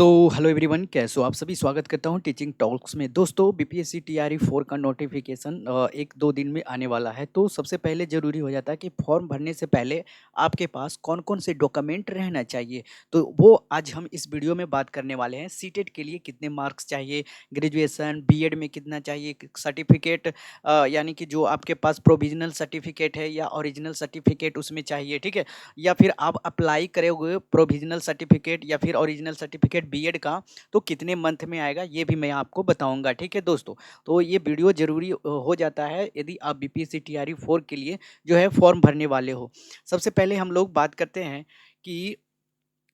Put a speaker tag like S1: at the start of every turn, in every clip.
S1: So hello everyone, कैसे हो आप सभी। स्वागत करता हूं टीचिंग टॉक्स में। दोस्तों, बीपीएससी टीआरई 4 का नोटिफिकेशन एक दो दिन में आने वाला है। तो सबसे पहले ज़रूरी हो जाता है कि फॉर्म भरने से पहले आपके पास कौन कौन से डॉक्यूमेंट रहना चाहिए। तो वो आज हम इस वीडियो में बात करने वाले हैं। सीटेट के लिए कितने मार्क्स चाहिए, ग्रेजुएशन बीएड में कितना चाहिए, सर्टिफिकेट यानी कि जो आपके पास प्रोविजनल सर्टिफिकेट है या ओरिजिनल सर्टिफिकेट उसमें चाहिए, ठीक है। या फिर आप अप्लाई करोगे प्रोविजनल सर्टिफिकेट या फिर ओरिजिनल सर्टिफिकेट बीएड का, तो कितने मंथ में आएगा ये भी मैं आपको बताऊंगा, ठीक है दोस्तों। तो ये वीडियो जरूरी हो जाता है यदि आप बीपीएससी टीआरई 4 के लिए जो है फॉर्म भरने वाले हो। सबसे पहले हम लोग बात करते हैं कि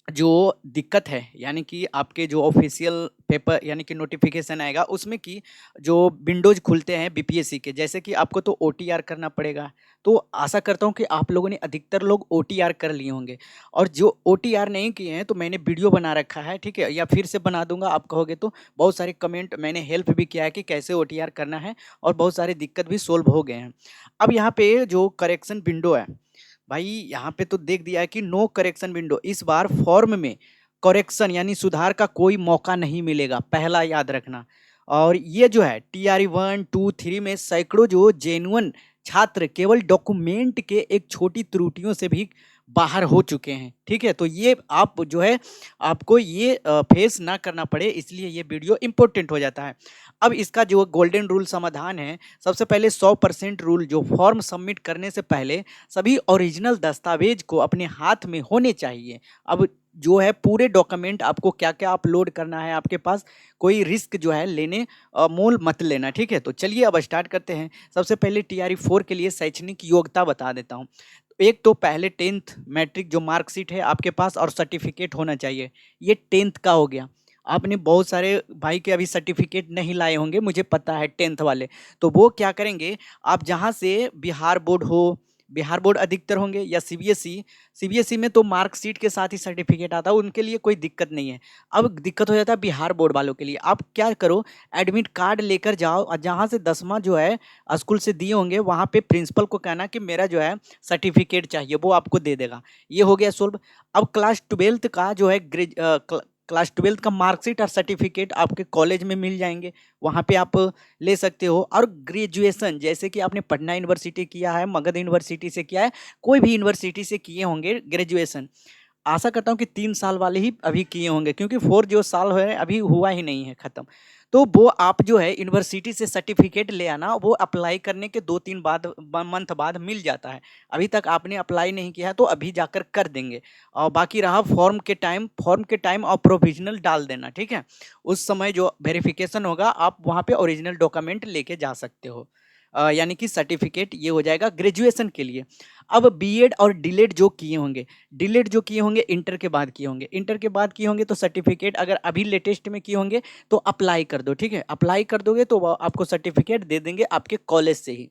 S1: जो दिक्कत है, यानी कि आपके जो ऑफिशियल पेपर यानी कि नोटिफिकेशन आएगा उसमें कि जो विंडोज खुलते हैं बीपीएससी के, जैसे कि आपको तो ओटीआर करना पड़ेगा। तो आशा करता हूं कि आप लोगों ने अधिकतर लोग ओटीआर कर लिए होंगे, और जो ओटीआर नहीं किए हैं तो मैंने वीडियो बना रखा है, ठीक है, या फिर से बना दूंगा आप कहोगे तो। बहुत सारे कमेंट मैंने हेल्प भी किया है कि कैसे ओटीआर करना है, और बहुत सारे दिक्कत भी सोल्व हो गए हैं। अब यहाँ पे जो करेक्शन विंडो है भाई, यहाँ पे तो देख दिया है कि नो करेक्शन विंडो। इस बार फॉर्म में करेक्शन यानी सुधार का कोई मौका नहीं मिलेगा, पहला याद रखना। और ये जो है टीआरई 1, 2, 3 में सैकड़ों जो जेन्युइन छात्र केवल डॉक्यूमेंट के एक छोटी त्रुटियों से भी बाहर हो चुके हैं, ठीक है। तो ये आप जो है आपको ये फेस ना करना पड़े, इसलिए ये वीडियो इंपॉर्टेंट हो जाता है। अब इसका जो गोल्डन रूल समाधान है, सबसे पहले 100% रूल, जो फॉर्म सबमिट करने से पहले सभी ओरिजिनल दस्तावेज को अपने हाथ में होने चाहिए। अब जो है पूरे डॉक्यूमेंट आपको क्या क्या अपलोड करना है आपके पास, कोई रिस्क जो है लेने मोल मत लेना, ठीक है। तो चलिए अब स्टार्ट करते हैं। सबसे पहले टीआरई 4 के लिए शैक्षणिक योग्यता बता देता हूँ। एक तो पहले 10th मैट्रिक जो मार्कशीट है आपके पास और सर्टिफिकेट होना चाहिए। ये 10th का हो गया। आपने बहुत सारे भाई के अभी सर्टिफिकेट नहीं लाए होंगे, मुझे पता है, 10th वाले। तो वो क्या करेंगे, आप जहाँ से बिहार बोर्ड हो, बिहार बोर्ड अधिकतर होंगे, या सीबीएसई। सीबीएसई में तो मार्कशीट के साथ ही सर्टिफिकेट आता है, उनके लिए कोई दिक्कत नहीं है। अब दिक्कत हो जाता है बिहार बोर्ड वालों के लिए। आप क्या करो, एडमिट कार्ड लेकर जाओ और जहाँ से 10वां जो है स्कूल से दिए होंगे वहाँ पे प्रिंसिपल को कहना कि मेरा जो है सर्टिफिकेट चाहिए, वो आपको दे देगा। ये हो गया सोल्व। अब क्लास 12th का जो है क्लास 12th का मार्कशीट और सर्टिफिकेट आपके कॉलेज में मिल जाएंगे, वहाँ पे आप ले सकते हो। और ग्रेजुएशन, जैसे कि आपने पटना यूनिवर्सिटी किया है, मगध यूनिवर्सिटी से किया है, कोई भी यूनिवर्सिटी से किए होंगे ग्रेजुएशन, आशा करता हूँ कि 3 साल वाले ही अभी किए होंगे, क्योंकि 4 जो साल है अभी हुआ ही नहीं है ख़त्म। तो वो आप जो है यूनिवर्सिटी से सर्टिफिकेट ले आना, वो अप्लाई करने के 2-3 मंथ बाद मिल जाता है। अभी तक आपने अप्लाई नहीं किया है तो अभी जाकर कर देंगे। और बाकी रहा फॉर्म के टाइम और प्रोविजनल डाल देना, ठीक है। उस समय जो वेरिफिकेशन होगा आप वहाँ पे ओरिजिनल डॉक्यूमेंट लेके जा सकते हो। यानी कि सर्टिफिकेट ये हो जाएगा ग्रेजुएशन के लिए। अब बीएड और डीलेड जो किए होंगे, डीलेड जो किए होंगे इंटर के बाद किए होंगे, इंटर के बाद किए होंगे तो सर्टिफिकेट अगर अभी लेटेस्ट में किए होंगे तो अप्लाई कर दो, ठीक है। अप्लाई कर दोगे तो वो आपको सर्टिफिकेट दे देंगे आपके कॉलेज से ही।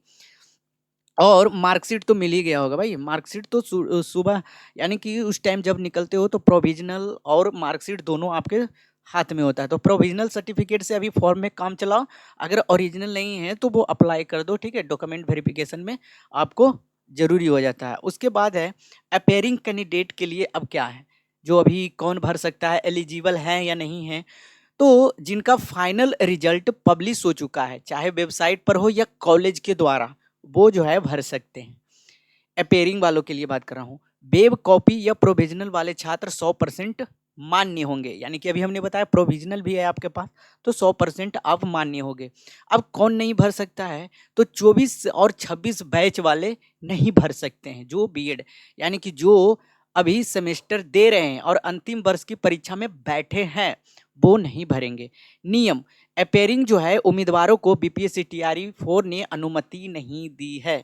S1: और मार्कशीट तो मिल ही गया होगा भाई, मार्कशीट तो सुबह यानी कि उस टाइम जब निकलते हो तो प्रोविजनल और मार्कशीट दोनों आपके हाथ में होता है। तो प्रोविजनल सर्टिफिकेट से अभी फॉर्म में काम चलाओ, अगर ओरिजिनल नहीं है तो वो अप्लाई कर दो, ठीक है। डॉक्यूमेंट वेरिफिकेशन में आपको जरूरी हो जाता है। उसके बाद है अपेयरिंग कैंडिडेट के लिए। अब क्या है, जो अभी कौन भर सकता है, एलिजिबल है या नहीं है। तो जिनका फाइनल रिजल्ट पब्लिश हो चुका है, चाहे वेबसाइट पर हो या कॉलेज के द्वारा, वो जो है भर सकते हैं। अपेयरिंग वालों के लिए बात कर रहा हूँ। वेब कॉपी या प्रोविजनल वाले छात्र 100% मान्य होंगे, यानी कि अभी हमने बताया प्रोविजनल भी है आपके पास तो 100% आप मान्य होंगे। अब कौन नहीं भर सकता है, तो 24 और 26 बैच वाले नहीं भर सकते हैं, जो बीएड यानी कि जो अभी सेमेस्टर दे रहे हैं और अंतिम वर्ष की परीक्षा में बैठे हैं, वो नहीं भरेंगे। नियम, अपेयरिंग जो है उम्मीदवारों को बीपीएससी टीआरई 4 ने अनुमति नहीं दी है।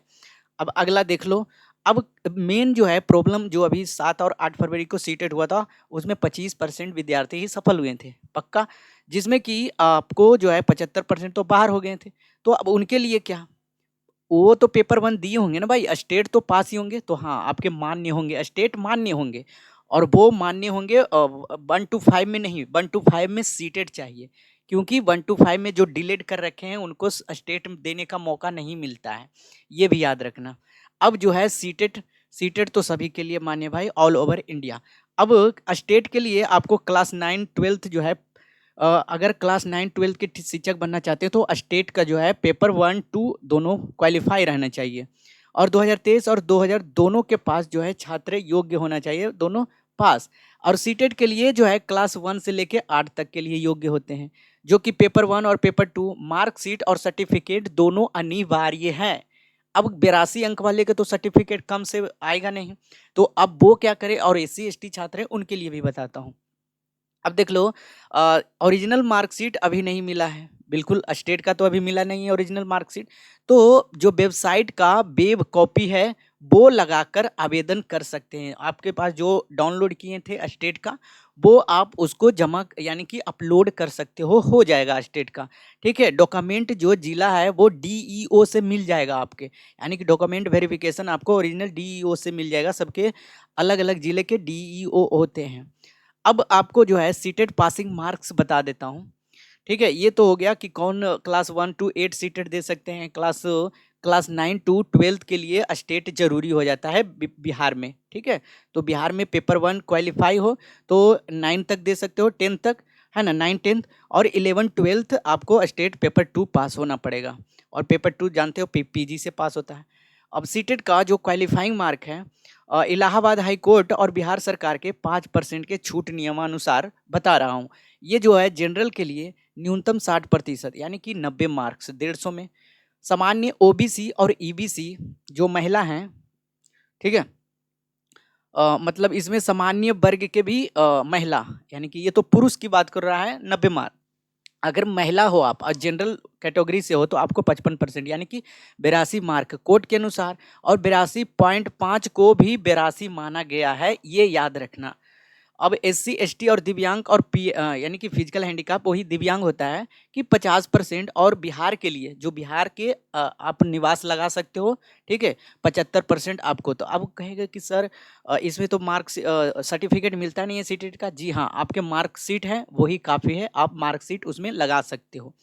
S1: अब अगला देख लो। अब मेन जो है प्रॉब्लम, जो अभी 7 और 8 फरवरी को सीटेट हुआ था, उसमें 25% विद्यार्थी ही सफल हुए थे पक्का, जिसमें कि आपको जो है 75% तो बाहर हो गए थे। तो अब उनके लिए क्या, वो तो पेपर 1 दिए होंगे ना भाई, स्टेट तो पास ही होंगे, तो हाँ आपके मान्य होंगे, स्टेट मान्य होंगे। और वो मान्य होंगे 1 to 5 में नहीं, 1 to 5 में सीटेट चाहिए, क्योंकि 1 to 5 में जो डिलेट कर रखे हैं उनको स्टेट देने का मौका नहीं मिलता है, ये भी याद रखना। अब जो है सीटेट, सीटेट तो सभी के लिए मान्य भाई, ऑल ओवर इंडिया। अब स्टेट के लिए आपको क्लास 9 12th जो है अगर क्लास 9 12th के शिक्षक बनना चाहते हैं तो स्टेट का जो है पेपर 1 2 दोनों क्वालिफाई रहना चाहिए, और 2023 और 2000 दोनों के पास जो है छात्र योग्य होना चाहिए, दोनों पास। और सीटेट के लिए जो है क्लास 1 से लेके 8 तक के लिए योग्य होते हैं, जो कि पेपर 1 और पेपर 2 मार्कशीट और सर्टिफिकेट दोनों अनिवार्य हैं। अब 82 अंक वाले के तो सर्टिफिकेट कम से आएगा नहीं, तो अब वो क्या करें, और एससी एसटी छात्र हैं उनके लिए भी बताता हूँ। अब देख लो, ओरिजिनल मार्कशीट अभी नहीं मिला है, बिल्कुल स्टेट का तो अभी मिला नहीं है ओरिजिनल मार्कशीट। तो जो वेबसाइट का वेब कॉपी है वो लगाकर आवेदन कर सकते हैं। आपके पास जो डाउनलोड किए थे स्टेट का, वो आप उसको जमा यानी कि अपलोड कर सकते हो जाएगा स्टेट का। ठीक है, डॉक्यूमेंट जो जिला है वो डीईओ से मिल जाएगा आपके, यानी कि डॉक्यूमेंट वेरिफिकेशन आपको ओरिजिनल डीईओ से मिल जाएगा, सबके अलग अलग जिले के डीईओ होते हैं। अब आपको जो है सीटेट पासिंग मार्क्स बता देता हूँ। ठीक है, ये तो हो गया कि कौन क्लास 1 टू 8 सीटेट दे सकते हैं। क्लास 9 टू 12th के लिए स्टेट जरूरी हो जाता है बिहार में। ठीक है, तो बिहार में पेपर 1 क्वालिफाई हो तो 9 तक दे सकते हो, 10 तक है ना, 9 10 और 11 12th आपको स्टेट पेपर 2 पास होना पड़ेगा, और पेपर 2 जानते हो पीजी से पास होता है। अब सीटेट का जो क्वालिफाइंग मार्क है, इलाहाबाद हाई कोर्ट और बिहार सरकार के 5% के छूट नियमानुसार बता रहा हूँ। ये जो है जनरल के लिए न्यूनतम 60% यानी कि 90 मार्क्स 150 में। सामान्य ओबीसी और ईबीसी जो महिला हैं, ठीक है, मतलब इसमें सामान्य वर्ग के भी महिला, यानी कि ये तो पुरुष की बात कर रहा है, 90 मार्क। अगर महिला हो आप और जनरल कैटेगरी से हो तो आपको 55% यानी कि 82 मार्क कोर्ट के अनुसार, और 82.5 को भी 82 माना गया है, ये याद रखना। अब एससी एसटी और दिव्यांग और यानी कि फिजिकल हैंडीकैप वही दिव्यांग होता है कि 50%, और बिहार के लिए जो बिहार के आप निवास लगा सकते हो, ठीक है, 75% आपको। तो अब कहेगा कि सर इसमें तो मार्क्स सर्टिफिकेट मिलता नहीं है सीटेट का। जी हाँ, आपके मार्कशीट है वही काफ़ी है, आप मार्कशीट उसमें लगा सकते हो।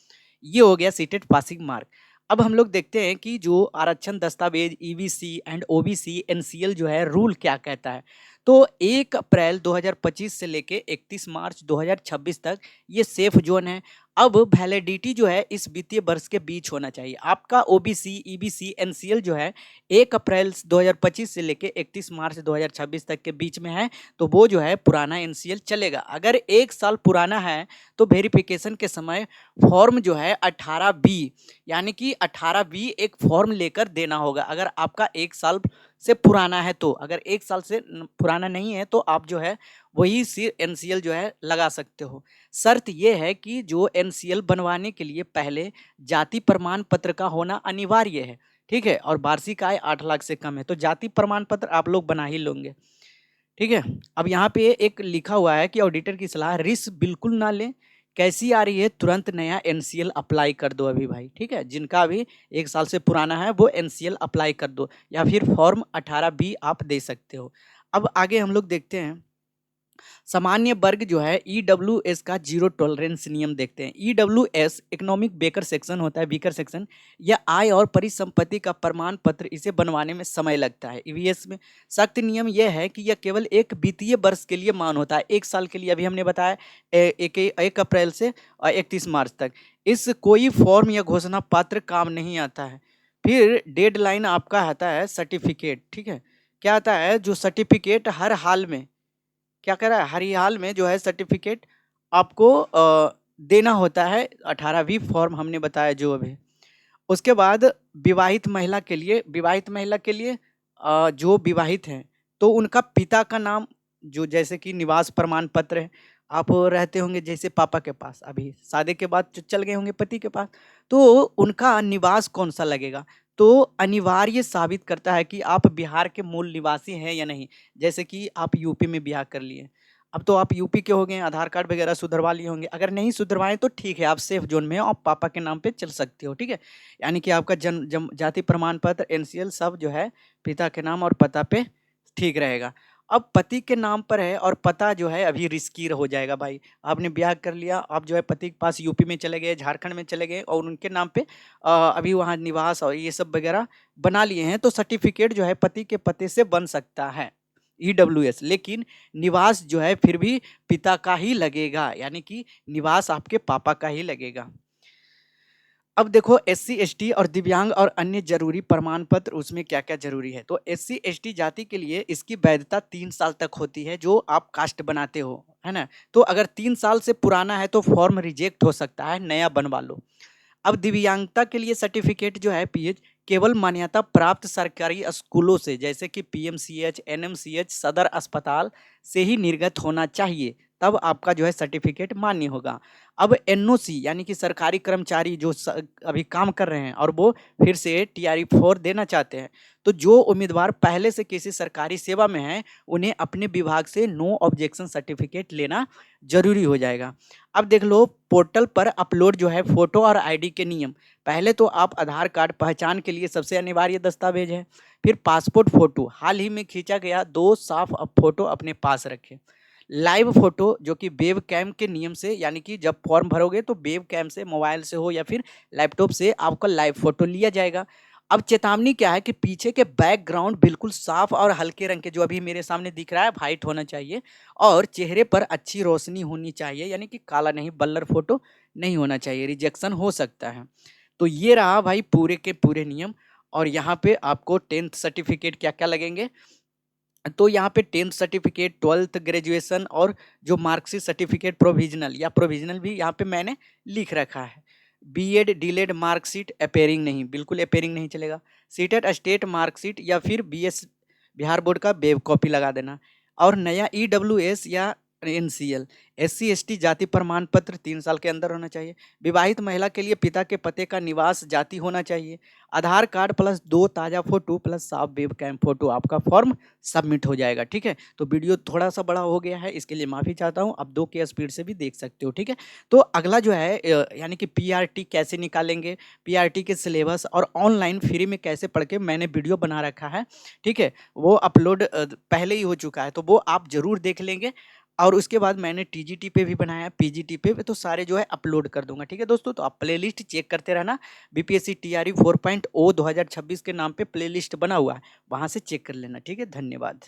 S1: ये हो गया सीटेट पासिंग मार्क। अब हम लोग देखते हैं कि जो आरक्षण दस्तावेज ईबीसी एंड ओबीसी एनसीएल जो है रूल क्या कहता है। तो 1 अप्रैल 2025 से लेके 31 मार्च 2026 तक ये सेफ जोन है। अब वैलिडिटी जो है इस वित्तीय वर्ष के बीच होना चाहिए। आपका ओबीसी ईबीसी एनसीएल जो है 1 अप्रैल 2025 से लेके 31 मार्च 2026 तक के बीच में है, तो वो जो है पुराना एनसीएल चलेगा। अगर 1 साल पुराना है तो वेरिफिकेशन के समय फॉर्म जो है 18B, यानी कि 18B एक फॉर्म लेकर देना होगा। अगर आपका 1 साल से पुराना है तो, अगर 1 साल से पुराना नहीं है तो आप जो है वही एनसीएल जो है लगा सकते हो। शर्त यह है कि जो एनसीएल बनवाने के लिए पहले जाति प्रमाण पत्र का होना अनिवार्य है, ठीक है, और वार्षिक आय 8 लाख से कम है, तो जाति प्रमाण पत्र आप लोग बना ही लोगे। ठीक है, अब यहाँ पे एक लिखा हुआ है कि ऑडिटर की सलाह, रिस्क बिल्कुल ना लें, कैसी आ रही है तुरंत नया एनसीएल अप्लाई कर दो अभी भाई। ठीक है, जिनका अभी 1 साल से पुराना है वो एनसीएल अप्लाई कर दो, या फिर फॉर्म 18B आप दे सकते हो। अब आगे हम लोग देखते हैं सामान्य वर्ग जो है ईडब्ल्यूएस का जीरो टॉलरेंस नियम देखते हैं। ईडब्ल्यूएस इकोनॉमिक वेकर सेक्शन होता है, वीकर सेक्शन, या आय और परिसंपत्ति का प्रमाण पत्र, इसे बनवाने में समय लगता है। ईवीएस में सख्त नियम यह है कि यह केवल एक वित्तीय वर्ष के लिए मान होता है, 1 साल के लिए। अभी हमने बताया 1 अप्रैल से 31 मार्च तक। इस कोई फॉर्म या घोषणा पत्र काम नहीं आता है। फिर डेडलाइन आपका आता है सर्टिफिकेट। ठीक है, क्या आता है, जो सर्टिफिकेट हर हाल में क्या कह रहा है, हरियाल में जो है सर्टिफिकेट आपको देना होता है। 18वीं फॉर्म हमने बताया जो अभी। उसके बाद विवाहित महिला के लिए जो विवाहित हैं तो उनका पिता का नाम, जो जैसे कि निवास प्रमाण पत्र है, आप रहते होंगे जैसे पापा के पास, अभी शादी के बाद चल गए होंगे पति के पास, तो उनका निवास कौन सा लगेगा, तो अनिवार्य साबित करता है कि आप बिहार के मूल निवासी हैं या नहीं। जैसे कि आप यूपी में ब्याह कर लिए, अब तो आप यूपी के हो गए, आधार कार्ड वगैरह सुधरवा लिए होंगे। अगर नहीं सुधरवाएं तो ठीक है, आप सेफ जोन में हो, आप पापा के नाम पे चल सकते हो। ठीक है, यानी कि आपका जाति प्रमाण पत्र एनसीएल सब जो है पिता के नाम और पता पे ठीक रहेगा। अब पति के नाम पर है और पता जो है अभी रिस्की हो जाएगा भाई। आपने ब्याह कर लिया, आप जो है पति के पास यूपी में चले गए, झारखंड में चले गए, और उनके नाम पे अभी वहाँ निवास और ये सब वगैरह बना लिए हैं, तो सर्टिफिकेट जो है पति के पते से बन सकता है। ईडब्ल्यूएस, लेकिन निवास जो है फिर भी पिता का ही लगेगा, यानी कि निवास आपके पापा का ही लगेगा। अब देखो एससी एसटी और दिव्यांग और अन्य जरूरी प्रमाण पत्र उसमें क्या क्या जरूरी है। तो एससी एसटी जाति के लिए इसकी वैधता 3 साल तक होती है, जो आप कास्ट बनाते हो, है ना। तो अगर 3 साल से पुराना है तो फॉर्म रिजेक्ट हो सकता है, नया बनवा लो। अब दिव्यांगता के लिए सर्टिफिकेट जो है पीएच केवल मान्यता प्राप्त सरकारी स्कूलों से, जैसे कि पीएमसीएच, एनएमसीएच, सदर अस्पताल से ही निर्गत होना चाहिए, तब आपका जो है सर्टिफिकेट मान्य होगा। अब एनओसी यानी कि सरकारी कर्मचारी जो अभी काम कर रहे हैं और वो फिर से टीआरई 4 देना चाहते हैं, तो जो उम्मीदवार पहले से किसी सरकारी सेवा में हैं उन्हें अपने विभाग से नो ऑब्जेक्शन सर्टिफिकेट लेना जरूरी हो जाएगा। अब देख लो पोर्टल पर अपलोड जो है फोटो और आईडी के नियम। पहले तो आप आधार कार्ड पहचान के लिए सबसे अनिवार्य दस्तावेज है। फिर पासपोर्ट फोटो हाल ही में खींचा गया 2 साफ फोटो अपने पास रखें। लाइव फोटो जो कि वेब कैम के नियम से, यानी कि जब फॉर्म भरोगे तो वेब कैम से, मोबाइल से हो या फिर लैपटॉप से आपका लाइव फोटो लिया जाएगा। अब चेतावनी क्या है कि पीछे के बैकग्राउंड बिल्कुल साफ और हल्के रंग के, जो अभी मेरे सामने दिख रहा है वाइट होना चाहिए, और चेहरे पर अच्छी रोशनी होनी चाहिए, यानी कि काला नहीं, बल्लर फोटो नहीं होना चाहिए, रिजेक्शन हो सकता है। तो ये रहा भाई पूरे के पूरे नियम। और यहाँ पे आपको 10th सर्टिफिकेट क्या क्या लगेंगे, तो यहाँ पे 10th सर्टिफिकेट, 12th ग्रेजुएशन और जो मार्कशीट सर्टिफिकेट प्रोविजनल या प्रोविजनल भी यहाँ पे मैंने लिख रखा है। बीएड डिलेड मार्कशीट अपेयरिंग नहीं, बिल्कुल अपेयरिंग नहीं चलेगा। सीटेड स्टेट मार्कशीट या फिर बीएस बिहार बोर्ड का वेब कॉपी लगा देना। और नया ईडब्ल्यूएस या एनसीएल, एससी एसटी जाति प्रमाण पत्र 3 साल के अंदर होना चाहिए। विवाहित महिला के लिए पिता के पते का निवास जाति होना चाहिए। आधार कार्ड प्लस 2 ताज़ा फोटो प्लस साफ वेब कैम फोटो, आपका फॉर्म सबमिट हो जाएगा। ठीक है, तो वीडियो थोड़ा सा बड़ा हो गया है, इसके लिए माफ़ी चाहता हूँ। आप 2 के स्पीड से भी देख सकते हो। ठीक है, तो अगला जो है यानी कि पीआरटी कैसे निकालेंगे, पीआरटी के सिलेबस और ऑनलाइन फ्री में कैसे पढ़ के मैंने वीडियो बना रखा है। ठीक है, वो अपलोड पहले ही हो चुका है, तो वो आप ज़रूर देख लेंगे। और उसके बाद मैंने टीजीटी पे भी बनाया, पीजीटी पे, तो सारे जो है अपलोड कर दूंगा। ठीक है दोस्तों, तो आप प्लेलिस्ट चेक करते रहना। बीपीएससी टीआरई 4.0 2026 के नाम पे प्लेलिस्ट बना हुआ है, वहाँ से चेक कर लेना। ठीक है, धन्यवाद।